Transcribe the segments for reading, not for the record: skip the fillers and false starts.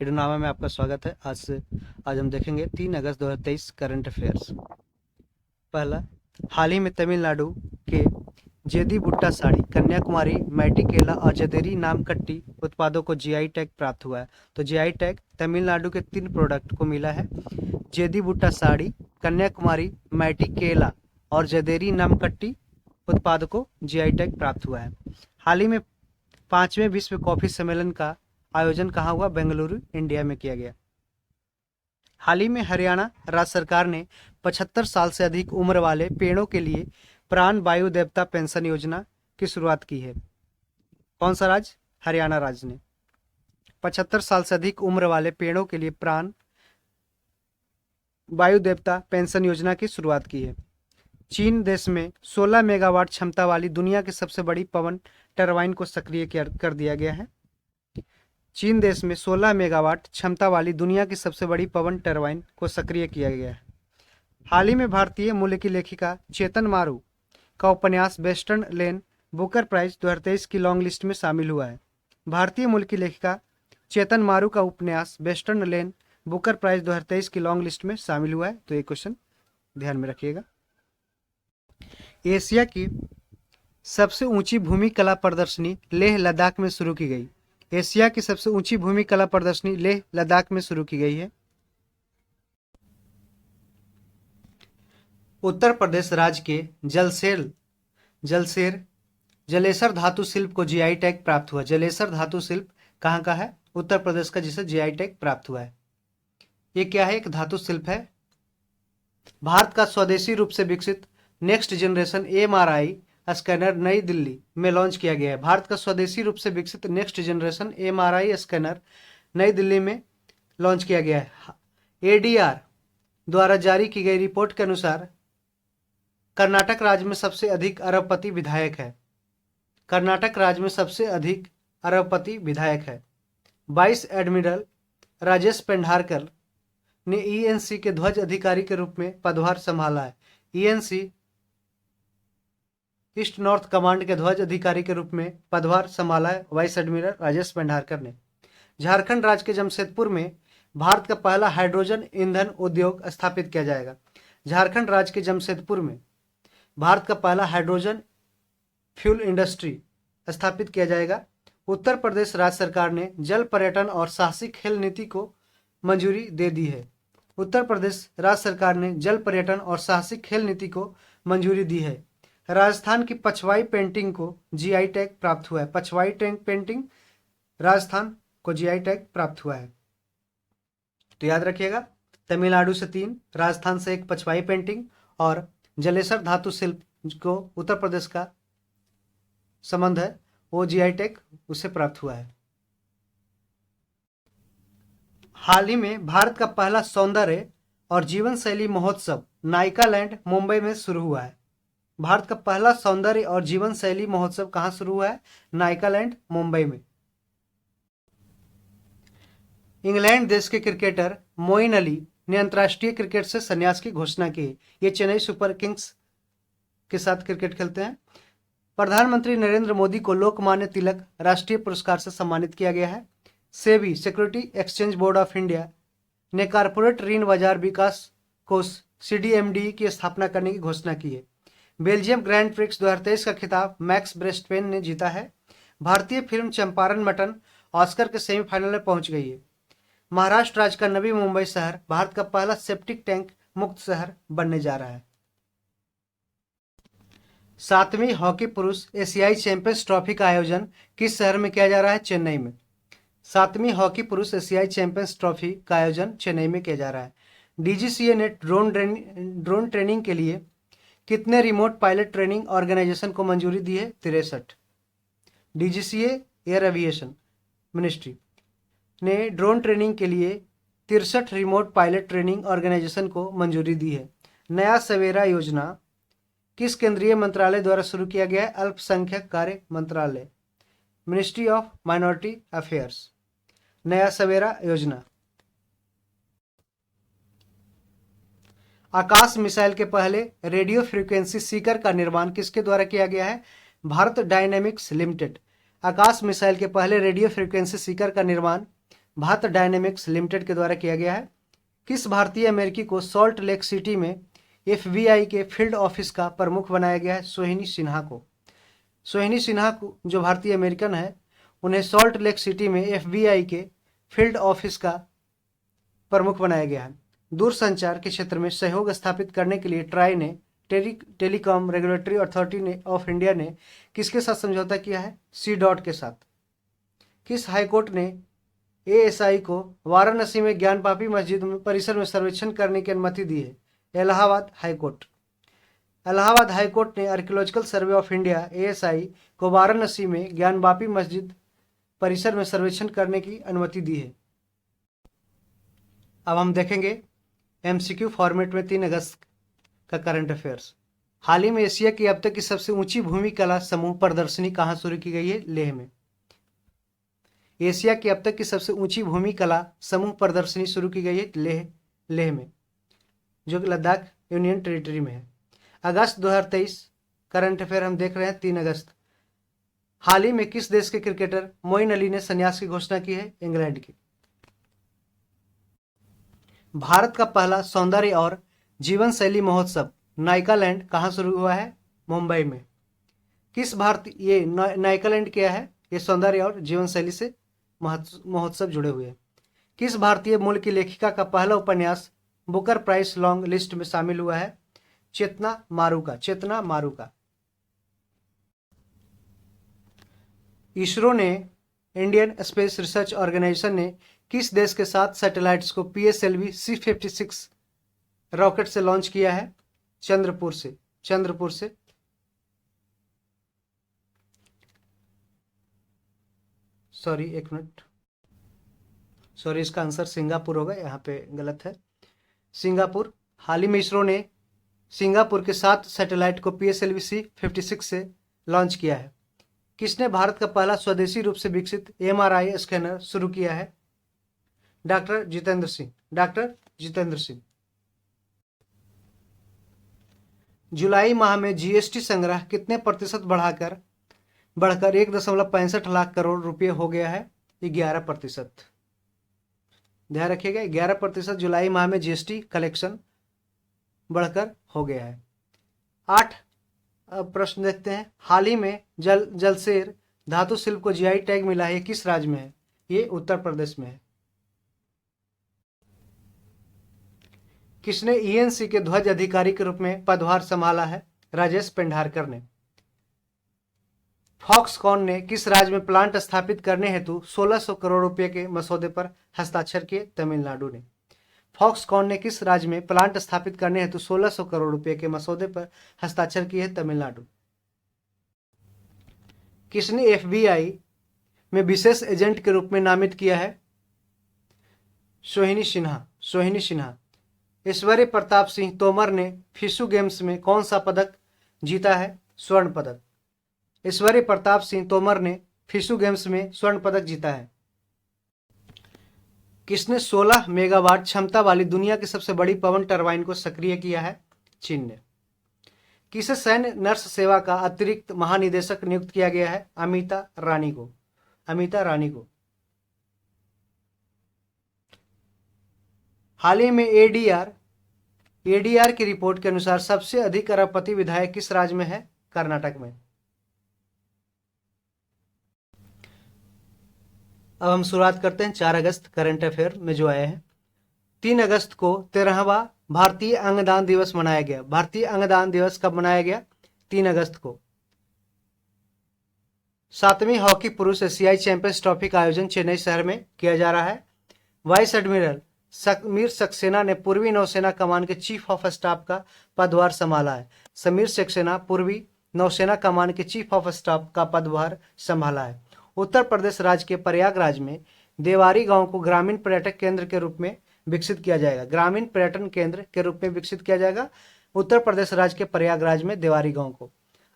इडोनामा में आपका स्वागत है। आज हम देखेंगे 3 अगस्त 2023 करंट अफेयर्स। पहला, हाल ही में तमिलनाडु के जेदी-बुट्टा साड़ी, कन्याकुमारी मैटी केला और जदेरी नामकट्टी उत्पादों को जीआई टैग प्राप्त हुआ है। तो जीआई टैग तमिलनाडु के 3 प्रोडक्ट को मिला है। जेदी-बुट्टा साड़ी, कन्याकुमारी मैटी केला और जदेरी नामकट्टी उत्पाद को जीआई टैग प्राप्त हुआ है। हाल ही में 5वें विश्व कॉफी सम्मेलन का आयोजन कहाँ हुआ? बेंगलुरु, इंडिया में किया गया। हाल ही में हरियाणा राज्य सरकार ने 75 साल से अधिक उम्र वाले पेड़ों के लिए प्राण वायु देवता पेंशन योजना की शुरुआत की है। कौन सा राज्य? हरियाणा राज्य ने 75 साल से अधिक उम्र वाले पेड़ों के लिए प्राण वायु देवता पेंशन योजना की शुरुआत की है। चीन देश में 16 मेगावाट क्षमता वाली दुनिया की सबसे बड़ी पवन टरबाइन को सक्रिय कर दिया गया है। चीन देश में 16 मेगावाट क्षमता वाली दुनिया की सबसे बड़ी पवन टरबाइन को सक्रिय किया गया है। हाल ही में भारतीय मूल की लेखिका चेतन मारू का उपन्यास वेस्टर्न लेन बुकर प्राइज 2023 की लॉन्ग लिस्ट में शामिल हुआ है। भारतीय मूल की लेखिका चेतन मारू का उपन्यास वेस्टर्न लेन बुकर प्राइज 2023 की लॉन्ग लिस्ट में शामिल हुआ है। तो ये क्वेश्चन ध्यान में रखिएगा। एशिया की सबसे ऊंची भूमि कला प्रदर्शनी लेह लद्दाख में शुरू की गई। एशिया की सबसे ऊंची भूमि कला प्रदर्शनी लेह लद्दाख में शुरू की गई है। उत्तर प्रदेश राज्य के जलेसर धातु शिल्प को जीआई टैग प्राप्त हुआ। जलेसर धातु शिल्प कहाँ का है? उत्तर प्रदेश का, जिसे जीआई टैग प्राप्त हुआ है। ये क्या है? एक धातु शिल्प है। भारत का स्वदेशी रूप से विकसित नेक्स्ट जनरेशन एमआरआई स्कैनर नई दिल्ली में लॉन्च किया गया है। भारत का स्वदेशी रूप से विकसित नेक्स्ट जनरेशन एमआरआई स्कैनर नई दिल्ली में लॉन्च किया गया है। एडीआर द्वारा जारी की गई रिपोर्ट के अनुसार कर्नाटक राज्य में सबसे अधिक अरबपति विधायक है। कर्नाटक राज्य में सबसे अधिक अरबपति विधायक है। वाइस एडमिरल राजेश पेंढारकर ने ईएनसी के ध्वज अधिकारी के रूप में पदभार संभाला है। ईएनसी ईस्ट नॉर्थ कमांड के ध्वज अधिकारी के रूप में पदभार संभाला है वाइस एडमिरल राजेश पेंढारकर ने। झारखंड राज्य के जमशेदपुर में भारत का पहला हाइड्रोजन ईंधन उद्योग स्थापित किया जाएगा। झारखंड राज्य के जमशेदपुर में भारत का पहला हाइड्रोजन फ्यूल इंडस्ट्री स्थापित किया जाएगा। उत्तर प्रदेश राज्य सरकार ने जल पर्यटन और साहसिक खेल नीति को मंजूरी दे दी है। उत्तर प्रदेश राज्य सरकार ने जल पर्यटन और साहसिक खेल नीति को मंजूरी दी है। राजस्थान की पछवाई पेंटिंग को जीआई टैग प्राप्त हुआ है। पछवाई पेंटिंग राजस्थान को जीआई टैग प्राप्त हुआ है। तो याद रखिएगा, तमिलनाडु से 3, राजस्थान से 1 पछवाई पेंटिंग और जलेसर धातु शिल्प को उत्तर प्रदेश का संबंध है, वो जीआई टैग उसे प्राप्त हुआ है। हाल ही में भारत का पहला सौंदर्य और जीवन शैली महोत्सव नायकालैंड मुंबई में शुरू हुआ है। भारत का पहला सौंदर्य और जीवन शैली महोत्सव कहां शुरू हुआ है? नायकालैंड, मुंबई में। इंग्लैंड देश के क्रिकेटर मोइन अली ने अंतर्राष्ट्रीय क्रिकेट से संन्यास की घोषणा की। ये चेन्नई सुपर किंग्स के साथ क्रिकेट खेलते हैं। प्रधानमंत्री नरेंद्र मोदी को लोकमान्य तिलक राष्ट्रीय पुरस्कार से सम्मानित किया गया है। SEBI security exchange board of India ने कारपोरेट ऋण बाजार विकास कोष सीडीएमडी की स्थापना करने की घोषणा की है। बेल्जियम ग्रैंड प्रिक्स 2023 का खिताब मैक्स ब्रेस्टपेन ने जीता है। भारतीय फिल्म चंपारण मटन ऑस्कर के सेमीफाइनल में पहुंच गई है। महाराष्ट्र राज्य का नवी मुंबई शहर भारत का पहला सेप्टिक टैंक मुक्त शहर बनने जा रहा है। 7वीं हॉकी पुरुष एशियाई चैंपियंस ट्रॉफी का आयोजन किस शहर में किया जा रहा है? चेन्नई में। 7वीं हॉकी पुरुष एशियाई चैंपियंस ट्रॉफी का आयोजन चेन्नई में किया जा रहा है। डीजीसीए ने ड्रोन ट्रेनिंग के लिए कितने रिमोट पायलट ट्रेनिंग ऑर्गेनाइजेशन को मंजूरी दी है? 63। डीजीसीए एयर एविएशन मिनिस्ट्री ने ड्रोन ट्रेनिंग के लिए 63 रिमोट पायलट ट्रेनिंग ऑर्गेनाइजेशन को मंजूरी दी है। नया सवेरा योजना किस केंद्रीय मंत्रालय द्वारा शुरू किया गया है? अल्पसंख्यक कार्य मंत्रालय, मिनिस्ट्री ऑफ माइनॉरिटी अफेयर्स। नया सवेरा योजना। आकाश मिसाइल के पहले रेडियो फ्रीक्वेंसी सीकर का निर्माण किसके द्वारा किया गया है? Bharat dynamics limited. Akash missile के पहले रेडियो फ्रीक्वेंसी सीकर का निर्माण भारत डायनेमिक्स लिमिटेड के द्वारा किया गया है। किस भारतीय अमेरिकी को सॉल्ट लेक सिटी में FBI के फील्ड ऑफिस का प्रमुख बनाया गया है? सोहिनी सिन्हा को। सोहिनी सिन्हा को, जो भारतीय अमेरिकन है, उन्हें सॉल्ट लेक सिटी में FBI के फील्ड ऑफिस का प्रमुख बनाया गया है। दूरसंचार के क्षेत्र में सहयोग स्थापित करने के लिए ट्राई ने telecom regulatory authority of India ने किसके साथ समझौता किया है? C.DOT के साथ। किस हाईकोर्ट ने ASI को वाराणसी में ज्ञानवापी मस्जिद परिसर में सर्वेक्षण करने की अनुमति दी है? इलाहाबाद हाईकोर्ट। इलाहाबाद हाईकोर्ट ने archaeological survey of India ASI को वाराणसी में ज्ञानवापी मस्जिद परिसर में सर्वेक्षण करने की अनुमति दी है। अब हम देखेंगे MCQ फॉर्मेट में 3 अगस्त का करंट अफेयर्स। हाल ही में एशिया की अब तक की सबसे ऊंची भूमि कला समूह प्रदर्शनी कहाँ शुरू की गई है? लेह में। एशिया की अब तक की सबसे ऊंची भूमि कला समूह प्रदर्शनी शुरू की गई है लेह में, जो कि लद्दाख यूनियन टेरिटरी में है। अगस्त 2023 करंट अफेयर हम देख रहे हैं 3 अगस्त। हाल ही में किस देश के क्रिकेटर मोइन अली ने संन्यास की घोषणा की है? इंग्लैंड की। भारत का पहला सौंदर्य और जीवन शैली महोत्सव नाइकालैंड कहाँ शुरू हुआ है? मुंबई में। किस भारतीय ये नाइकालैंड क्या है? ये सौंदर्य और जीवन शैली से महोत्सव जुड़े हुए हैं। किस भारतीय मूल की लेखिका का पहला उपन्यास बुकर प्राइज लॉन्ग लिस्ट में शामिल हुआ है? चेतना मारुका। इसरो ने, इंडियन स्पेस रिसर्च ऑर्गेनाइजेशन ने किस देश के साथ सैटेलाइट्स को PSLV C56 रॉकेट से लॉन्च किया है? चंद्रपुर से। सॉरी, एक मिनट, सॉरी, इसका आंसर सिंगापुर होगा, यहाँ पे गलत है। सिंगापुर। हाल ही में इसरो ने सिंगापुर के 7 सैटेलाइट को PSLV C56 से लॉन्च किया है। किसने भारत का पहला स्वदेशी रूप से विकसित MRI स्कैनर शुरू किया है? डॉक्टर जितेंद्र सिंह। जुलाई माह में GST संग्रह कितने प्रतिशत बढ़कर 1.65 लाख करोड़ रुपए हो गया है? 11%। ध्यान रखिएगा, 11% जुलाई माह में GST कलेक्शन बढ़कर हो गया है। 8 प्रश्न देखते हैं। हाल ही में जलसेर धातु शिल्प को GI टैग मिला है, किस राज्य में है? ये उत्तर प्रदेश में है। किसने ENC के ध्वज अधिकारी के रूप में पदभार संभाला है? राजेश पेंढारकर ने। फॉक्सकॉन ने किस राज्य में प्लांट स्थापित करने हेतु 1600 करोड़ रुपए के मसौदे पर हस्ताक्षर किए? तमिलनाडु ने। फॉक्सकॉन ने किस राज्य में प्लांट स्थापित करने हेतु 1600 करोड़ रुपए के मसौदे पर हस्ताक्षर किए? तमिलनाडु। किसने FBI में विशेष एजेंट के रूप में नामित किया है? सोहिनी सिन्हा। ऐश्वर्य प्रताप सिंह तोमर ने फिशु गेम्स में कौन सा पदक जीता है? स्वर्ण पदक। ऐश्वर्य प्रताप सिंह तोमर ने फिशु गेम्स में स्वर्ण पदक जीता है। किसने 16 मेगावाट क्षमता वाली दुनिया की सबसे बड़ी पवन टरबाइन को सक्रिय किया है? चीन ने। किसे सैन्य नर्स सेवा का अतिरिक्त महानिदेशक नियुक्त किया गया है? अमिता रानी को। हाल ही में ADR की रिपोर्ट के अनुसार सबसे अधिक अरबपति विधायक किस राज्य में है? कर्नाटक में। अब हम शुरुआत करते हैं 4 अगस्त करंट अफेयर में जो आए हैं। 3 अगस्त को 13वां भारतीय अंगदान दिवस मनाया गया। भारतीय अंगदान दिवस कब मनाया गया? 3 अगस्त को। 7वीं हॉकी पुरुष एशियाई चैंपियंस ट्रॉफी का आयोजन चेन्नई शहर में किया जा रहा है। वाइस एडमिरल समीर सक्सेना ने पूर्वी नौसेना कमान के चीफ ऑफ स्टाफ का पदभार संभाला है। समीर सक्सेना पूर्वी नौसेना कमान के चीफ ऑफ स्टाफ का पदभार संभाला है। उत्तर प्रदेश राज्य के प्रयागराज में देवारी गांव को ग्रामीण पर्यटक केंद्र के रूप में विकसित किया जाएगा। ग्रामीण पर्यटन केंद्र के रूप में विकसित किया जाएगा उत्तर प्रदेश राज्य के प्रयागराज में देवारी गांव को।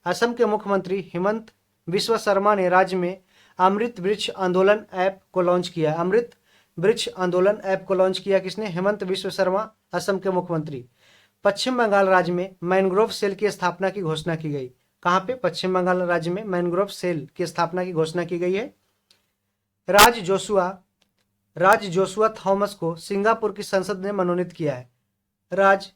असम के मुख्यमंत्री हेमंत बिस्वा शर्मा ने राज्य में अमृत वृक्ष आंदोलन ऐप को लॉन्च किया। अमृत वृक्ष आंदोलन ऐप को लॉन्च किया किसने? हेमंत बिस्वा शर्मा, असम के मुख्यमंत्री। पश्चिम बंगाल राज्य में मैनग्रोव सेल की स्थापना की घोषणा की गई। कहाँ पे? पश्चिम बंगाल राज्य में मैनग्रोव सेल की स्थापना की घोषणा की गई है। राज जोशुआ राज्य जोशुआ थॉमस को सिंगापुर की संसद ने मनोनीत किया है। राज्य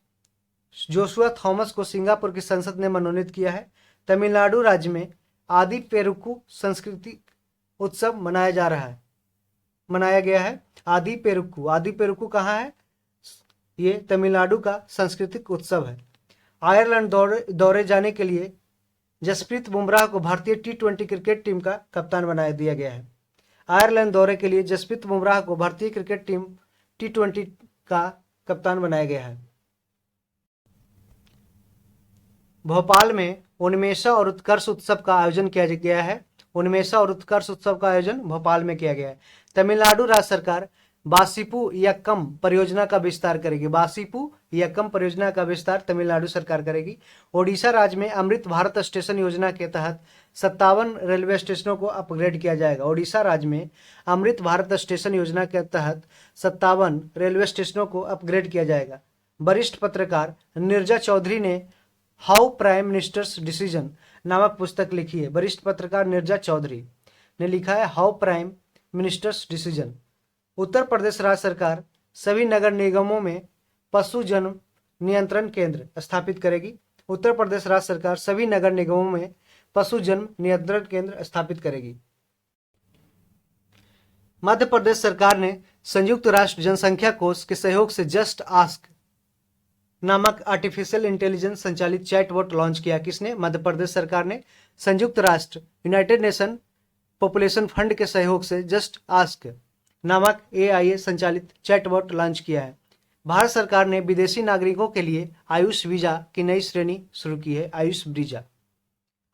जोशुआ थॉमस को सिंगापुर की संसद ने मनोनीत किया है। तमिलनाडु राज्य में आदि पेरुक्कू सांस्कृतिक उत्सव मनाया गया है। आदि पेरुक्कू कहाँ है? ये तमिलनाडु का सांस्कृतिक उत्सव है। आयरलैंड दौरे जाने के लिए जसप्रीत बुमराह को भारतीय टी20 क्रिकेट टीम का कप्तान बना दिया गया है। आयरलैंड दौरे के लिए जसप्रीत बुमराह को भारतीय क्रिकेट टीम टी20 का कप्तान बनाया गया है। भोपाल में उन्मेषा और उत्कर्ष उत्सव का आयोजन किया गया है। उन्मेषा और उत्कर्ष उत्सव का आयोजन भोपाल में किया गया है। तमिलनाडु राज्य सरकार बासीपू यक्कम परियोजना का विस्तार करेगी। बासीपू यक्कम परियोजना का विस्तार तमिलनाडु सरकार करेगी। ओडिशा राज्य में अमृत भारत स्टेशन योजना के तहत 57 रेलवे स्टेशनों को अपग्रेड किया जाएगा। ओडिशा राज्य में अमृत भारत स्टेशन योजना के तहत 57 रेलवे स्टेशनों को अपग्रेड किया जाएगा। वरिष्ठ पत्रकार नीरजा चौधरी ने हाउ प्राइम मिनिस्टर्स डिसीजन नामक पुस्तक लिखी है। वरिष्ठ पत्रकार नीरजा चौधरी ने लिखा है how prime ministers decision. Uttar Pradesh राज्य सरकार सभी नगर निगमों में पशु जन्म नियंत्रण केंद्र स्थापित करेगी। उत्तर प्रदेश राज्य सरकार सभी नगर निगमों में पशु जन्म नियंत्रण केंद्र स्थापित करेगी। मध्य प्रदेश सरकार ने संयुक्त राष्ट्र जनसंख्या कोष के सहयोग से जस्ट आस्क नामक आर्टिफिशियल इंटेलिजेंस संचालित चैटबॉट लॉन्च किया। किसने? मध्य प्रदेश सरकार ने संयुक्त राष्ट्र यूनाइटेड नेशन पॉपुलेशन फंड के सहयोग से जस्ट आस्क नामक AI संचालित चैटबॉट लॉन्च किया है। भारत सरकार ने विदेशी नागरिकों के लिए आयुष वीजा की नई श्रेणी शुरू की है।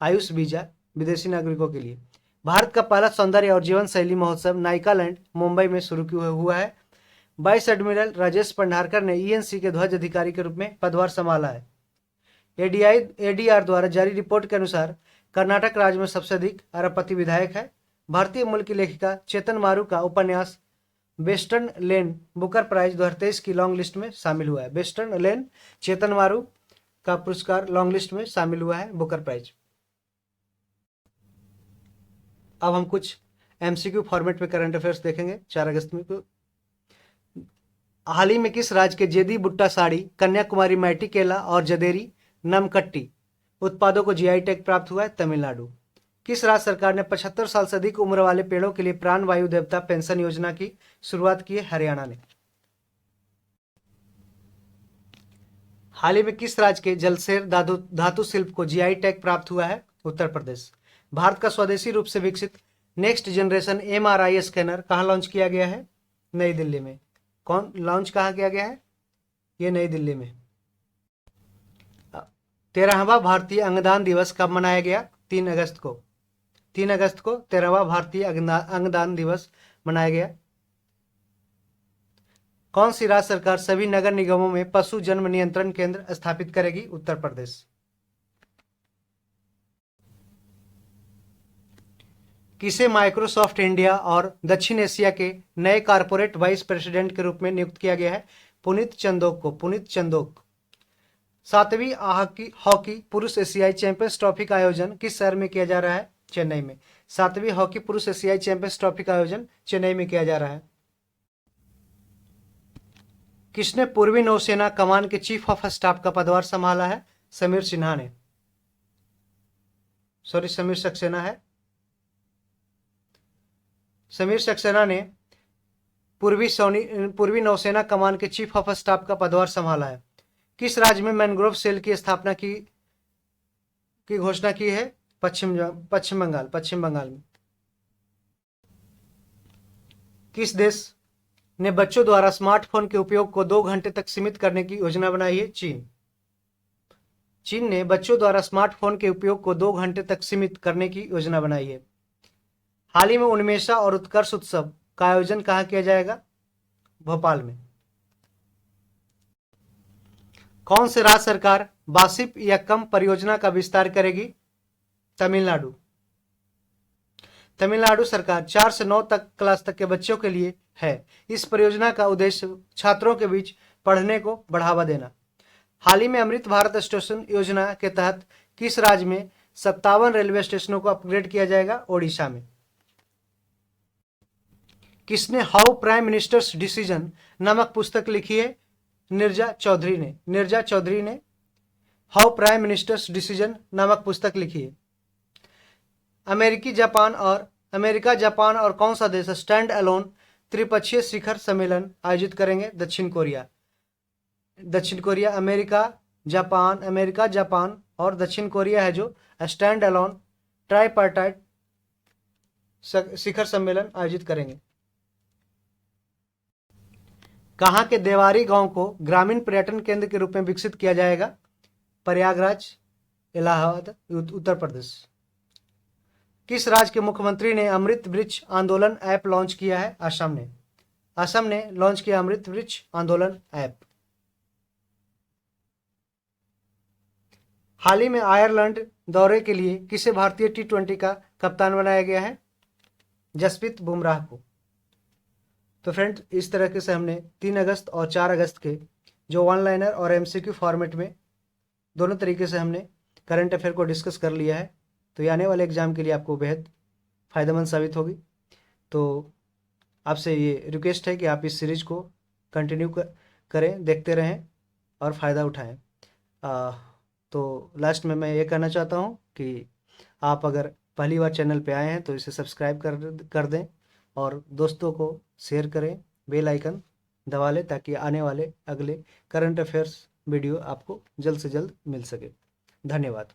आयुष वीजा विदेशी नागरिकों के लिए। भारत का पहला सौंदर्य और जीवन शैली महोत्सव नाइकालैंड मुंबई में शुरू हुआ है। वाइस एडमिरल राजेश पंडारकर ने ENC के ध्वज अधिकारी के रूप में पदभार संभाला है। ADR द्वारा जारी रिपोर्ट के अनुसार कर्नाटक राज्य में सबसे अधिक अरबपति विधायक है। भारतीय मूल की लेखिका चेतन मारू का उपन्यास वेस्टर्न लेन बुकर प्राइज 2023 की लॉन्ग लिस्ट में शामिल हुआ है। वेस्टर्न लेन चेतन मारू का पुरस्कार लॉन्ग लिस्ट में शामिल हुआ है, बुकर प्राइज। अब हम कुछ MCQ फॉर्मेट में करंट अफेयर्स देखेंगे। 4 अगस्त में हाल ही में किस राज्य के जेदी बुट्टा साड़ी, कन्याकुमारी मैटी केला और जदेरी नमकट्टी उत्पादों को GI टैग प्राप्त हुआ है? तमिलनाडु। किस राज्य सरकार ने 75 साल से अधिक उम्र वाले पेड़ों के लिए प्राण वायु देवता पेंशन योजना की शुरुआत की है? हरियाणा ने। हाल ही में किस राज्य के जलसेर धातु शिल्प को GI टैग प्राप्त हुआ है? उत्तर प्रदेश। भारत का स्वदेशी रूप से विकसित नेक्स्ट जनरेशन MRI स्कैनर कहाँ लॉन्च किया गया है? नई दिल्ली में। कौन लॉन्च कहाँ किया गया है? ये नई दिल्ली में। 13वां भारतीय अंगदान दिवस कब मनाया गया? 3 अगस्त को। 3 अगस्त को 13वां भारतीय अंगदान दिवस मनाया गया। कौन सी राज्य सरकार सभी नगर निगमों में पशु जन्म नियंत्रण केंद्र स्थापित करेगी? उत्तर प्रदेश। किसे माइक्रोसॉफ्ट इंडिया और दक्षिण एशिया के नए कारपोरेट वाइस प्रेसिडेंट के रूप में नियुक्त किया गया है? पुनीत चंदोक। 7वीं हॉकी पुरुष एशियाई चैंपियंस ट्रॉफी का आयोजन किस शहर में किया जा रहा है? चेन्नई में। 7वीं हॉकी पुरुष एशियाई चैंपियंस ट्रॉफी का आयोजन चेन्नई में किया जा रहा है। किसने पूर्वी नौसेना कमान के चीफ ऑफ स्टाफ का पदभार संभाला है? समीर सक्सेना ने पूर्वी नौसेना कमान के चीफ ऑफ स्टाफ का पदभार संभाला है। किस राज्य में मैनग्रोव सेल की स्थापना की घोषणा की है? पश्चिम बंगाल में। किस देश ने बच्चों द्वारा स्मार्टफोन के उपयोग को 2 घंटे तक सीमित करने की योजना बनाई है? चीन ने बच्चों द्वारा स्मार्टफोन के उपयोग को 2 घंटे तक सीमित करने की योजना बनाई है। हाल ही में उन्मेषा और उत्कर्ष उत्सव का आयोजन कहाँ किया जाएगा? भोपाल में। कौन से राज्य सरकार बासिप यक्कम परियोजना का विस्तार करेगी? तमिलनाडु सरकार 4 से 9 क्लास तक के बच्चों के लिए है। इस परियोजना का उद्देश्य छात्रों के बीच पढ़ने को बढ़ावा देना। हाल ही में अमृत भारत स्टेशन योजना के तहत किस राज्य में 57 रेलवे स्टेशनों को अपग्रेड किया जाएगा? ओडिशा में। किसने हाउ प्राइम मिनिस्टर्स डिसीजन नामक पुस्तक लिखी है? नीरजा चौधरी ने। नीरजा चौधरी ने हाउ प्राइम मिनिस्टर्स डिसीजन नामक पुस्तक लिखी है। अमेरिका जापान और कौन सा देश स्टैंड अलोन त्रिपक्षीय शिखर सम्मेलन आयोजित करेंगे? दक्षिण कोरिया। दक्षिण कोरिया, अमेरिका जापान और दक्षिण कोरिया है जो स्टैंड अलोन ट्राइपार्टाइट शिखर सम्मेलन आयोजित करेंगे। कहाँ के देवारी गांव को ग्रामीण पर्यटन केंद्र के रूप में विकसित किया जाएगा? प्रयागराज, इलाहाबाद, उत्तर प्रदेश। किस राज्य के मुख्यमंत्री ने अमृत वृक्ष आंदोलन ऐप लॉन्च किया है? असम ने। असम ने लॉन्च किया अमृत वृक्ष आंदोलन ऐप। हाल ही में आयरलैंड दौरे के लिए किसे भारतीय T20 का कप्तान बनाया गया है? जसप्रीत बुमराह को। तो फ्रेंड्स, इस तरीके से हमने 3 अगस्त और 4 अगस्त के जो वन लाइनर और MCQ फॉर्मेट में दोनों तरीके से हमने करंट अफेयर को डिस्कस कर लिया है। तो ये आने वाले एग्जाम के लिए आपको बेहद फ़ायदेमंद साबित होगी। तो आपसे ये रिक्वेस्ट है कि आप इस सीरीज को कंटिन्यू करें, देखते रहें और फ़ायदा उठाएं। तो लास्ट में मैं ये कहना चाहता हूँ कि आप अगर पहली बार चैनल पे आए हैं तो इसे सब्सक्राइब कर दें और दोस्तों को शेयर करें, बेल आइकन दबा लें ताकि आने वाले अगले करंट अफेयर्स वीडियो आपको जल्द से जल्द मिल सके। धन्यवाद।